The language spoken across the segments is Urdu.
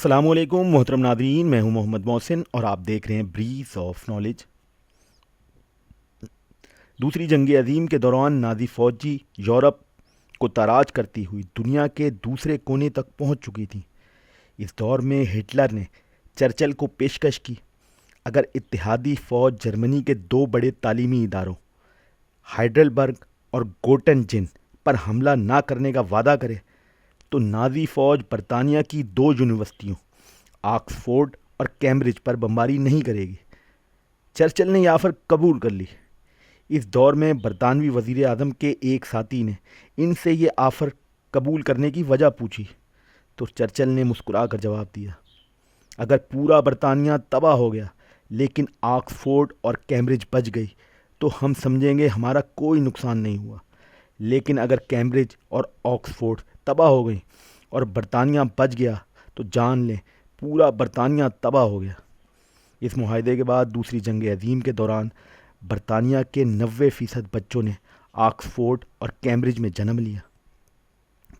السلام علیکم محترم ناظرین، میں ہوں محمد محسن اور آپ دیکھ رہے ہیں بریز آف نالج۔ دوسری جنگ عظیم کے دوران نازی فوجی یورپ کو تاراج کرتی ہوئی دنیا کے دوسرے کونے تک پہنچ چکی تھیں۔ اس دور میں ہٹلر نے چرچل کو پیشکش کی، اگر اتحادی فوج جرمنی کے دو بڑے تعلیمی اداروں ہائیڈلبرگ اور گوٹنجن پر حملہ نہ کرنے کا وعدہ کرے تو نازی فوج برطانیہ کی دو یونیورسٹیوں آکسفورڈ اور کیمبرج پر بمباری نہیں کرے گی۔ چرچل نے یہ آفر قبول کر لی۔ اس دور میں برطانوی وزیر اعظم کے ایک ساتھی نے ان سے یہ آفر قبول کرنے کی وجہ پوچھی تو چرچل نے مسکرا کر جواب دیا، اگر پورا برطانیہ تباہ ہو گیا لیکن آکسفورڈ اور کیمبرج بچ گئی تو ہم سمجھیں گے ہمارا کوئی نقصان نہیں ہوا، لیکن اگر کیمبرج اور آکسفورڈ تباہ ہو گئی اور برطانیہ بچ گیا تو جان لیں پورا برطانیہ تباہ ہو گیا۔ اس معاہدے کے بعد دوسری جنگ عظیم کے دوران برطانیہ کے 90% بچوں نے آکسفورڈ اور کیمبرج میں جنم لیا،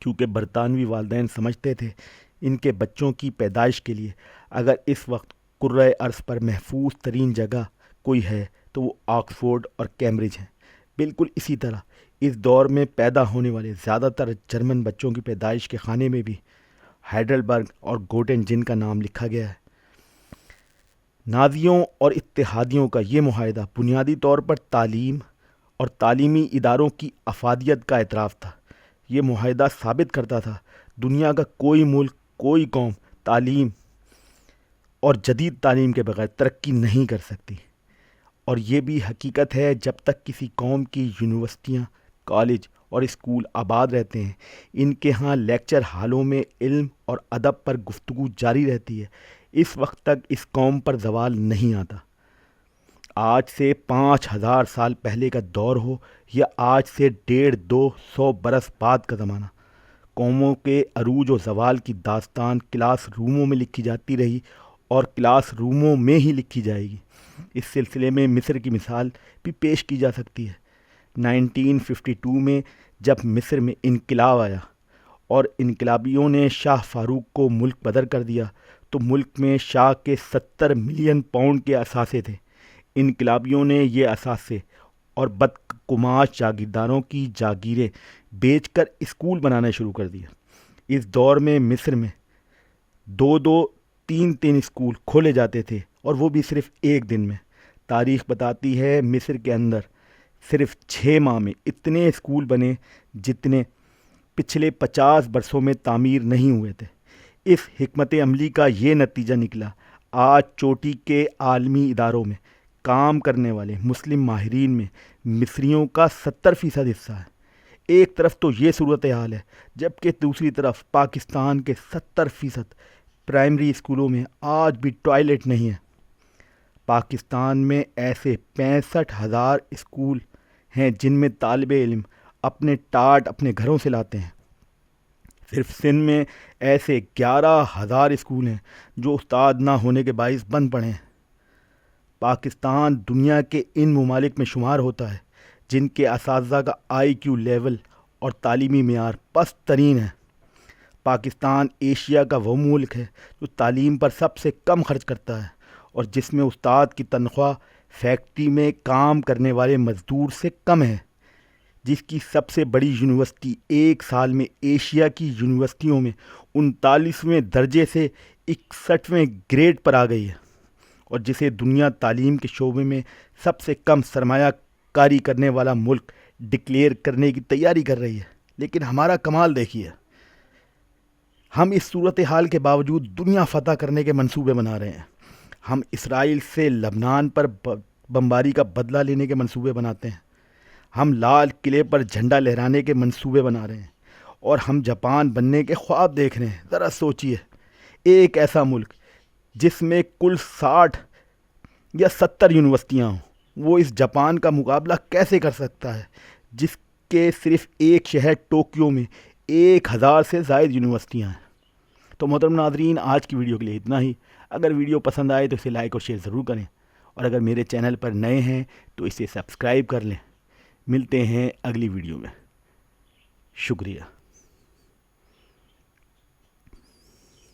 کیونکہ برطانوی والدین سمجھتے تھے ان کے بچوں کی پیدائش کے لیے اگر اس وقت کرۂ ارض پر محفوظ ترین جگہ کوئی ہے تو وہ آکسفورڈ اور کیمبرج ہیں۔ بالکل اسی طرح اس دور میں پیدا ہونے والے زیادہ تر جرمن بچوں کی پیدائش کے خانے میں بھی ہائیڈلبرگ اور گوٹنجن کا نام لکھا گیا ہے۔ نازیوں اور اتحادیوں کا یہ معاہدہ بنیادی طور پر تعلیم اور تعلیمی اداروں کی افادیت کا اعتراف تھا۔ یہ معاہدہ ثابت کرتا تھا دنیا کا کوئی ملک، کوئی قوم تعلیم اور جدید تعلیم کے بغیر ترقی نہیں کر سکتی، اور یہ بھی حقیقت ہے جب تک کسی قوم کی یونیورسٹیاں، کالج اور اسکول آباد رہتے ہیں، ان کے ہاں لیکچر ہالوں میں علم اور ادب پر گفتگو جاری رہتی ہے، اس وقت تک اس قوم پر زوال نہیں آتا۔ آج سے 5000 سال پہلے کا دور ہو یا آج سے 150-200 برس بعد کا زمانہ، قوموں کے عروج و زوال کی داستان کلاس روموں میں لکھی جاتی رہی اور کلاس روموں میں ہی لکھی جائے گی۔ اس سلسلے میں مصر کی مثال بھی پیش کی جا سکتی ہے۔ 1952 میں جب مصر میں انقلاب آیا اور انقلابیوں نے شاہ فاروق کو ملک بدر کر دیا تو ملک میں شاہ کے 70 ملین پاؤنڈ کے اثاثے تھے۔ انقلابیوں نے یہ اثاثے اور بدقماش جاگیرداروں کی جاگیریں بیچ کر اسکول بنانا شروع کر دیا۔ اس دور میں مصر میں 2-3 اسکول کھولے جاتے تھے، اور وہ بھی صرف ایک دن میں۔ تاریخ بتاتی ہے مصر کے اندر صرف 6 ماہ میں اتنے اسکول بنے جتنے پچھلے 50 برسوں میں تعمیر نہیں ہوئے تھے۔ اس حکمت عملی کا یہ نتیجہ نکلا، آج چوٹی کے عالمی اداروں میں کام کرنے والے مسلم ماہرین میں مصریوں کا 70% حصہ ہے۔ ایک طرف تو یہ صورتحال ہے، جبکہ دوسری طرف پاکستان کے 70% پرائمری اسکولوں میں آج بھی ٹوائلٹ نہیں ہے۔ پاکستان میں ایسے 65,000 اسکول ہیں جن میں طالب علم اپنے ٹاٹ اپنے گھروں سے لاتے ہیں۔ صرف سندھ میں ایسے 11,000 اسکول ہیں جو استاد نہ ہونے کے باعث بند پڑے ہیں۔ پاکستان دنیا کے ان ممالک میں شمار ہوتا ہے جن کے اساتذہ کا IQ لیول اور تعلیمی معیار پست ترین ہے۔ پاکستان ایشیا کا وہ ملک ہے جو تعلیم پر سب سے کم خرچ کرتا ہے اور جس میں استاد کی تنخواہ فیکٹری میں کام کرنے والے مزدور سے کم ہے، جس کی سب سے بڑی یونیورسٹی ایک سال میں ایشیا کی یونیورسٹیوں میں 39ویں درجے سے 61ویں گریڈ پر آ گئی ہے، اور جسے دنیا تعلیم کے شعبے میں سب سے کم سرمایہ کاری کرنے والا ملک ڈکلیئر کرنے کی تیاری کر رہی ہے۔ لیکن ہمارا کمال دیکھیے، ہم اس صورتحال کے باوجود دنیا فتح کرنے کے منصوبے بنا رہے ہیں۔ ہم اسرائیل سے لبنان پر بمباری کا بدلہ لینے کے منصوبے بناتے ہیں، ہم لال قلعے پر جھنڈا لہرانے کے منصوبے بنا رہے ہیں، اور ہم جاپان بننے کے خواب دیکھ رہے ہیں۔ ذرا سوچئے، ایک ایسا ملک جس میں کل 60 یا 70 یونیورسٹیاں ہوں، وہ اس جاپان کا مقابلہ کیسے کر سکتا ہے جس کے صرف ایک شہر ٹوکیو میں 1000 سے زائد یونیورسٹیاں ہیں۔ تو محترم ناظرین، آج کی ویڈیو کے لیے اتنا ہی۔ اگر ویڈیو پسند آئے تو اسے لائک اور شیئر ضرور کریں، اور اگر میرے چینل پر نئے ہیں تو اسے سبسکرائب کر لیں۔ ملتے ہیں اگلی ویڈیو میں۔ شکریہ۔